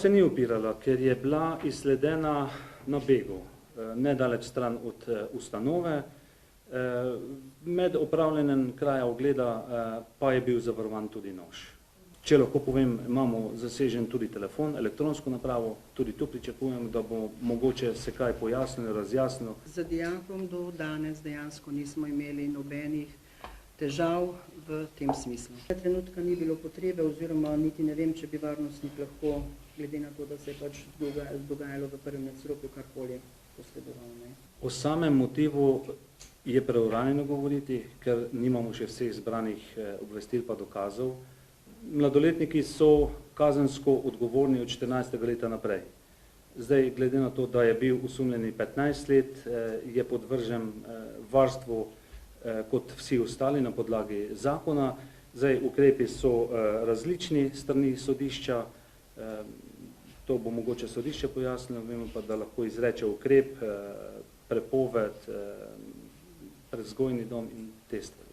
Se ni upirala, ker je bila izsledena na begu, nedaleč stran od ustanove. Med opravljanjem kraja ogleda pa je bil zavarovan tudi nož. Če lahko povem, imamo zasežen tudi telefon, elektronsko napravo, tudi tu pričakujem, da bo mogoče se kaj pojasnilo, razjasnilo. Z dijakom do danes dejansko nismo imeli nobenih težav v tem smislu. Trenutka ni bilo potrebe oziroma niti ne vem, če bi varnostnik lahko, glede na to, da se je pač dogajalo v prvem nadstropju, karkoli posledoval. O samem motivu je preuranjeno govoriti, ker nimamo še vseh zbranih obvestil pa dokazov. Mladoletniki so kazensko odgovorni od 14. leta naprej. Zdaj, glede na to, da je bil osumljeni 15 let, je podvržen varstvu kot vsi ostali na podlagi zakona. Zdaj, ukrepi so različni strani sodišča, to bo mogoče sodišče pojasnilo, vemo pa, da lahko izreče ukrep, prepoved, prevzgojni dom in te stvari.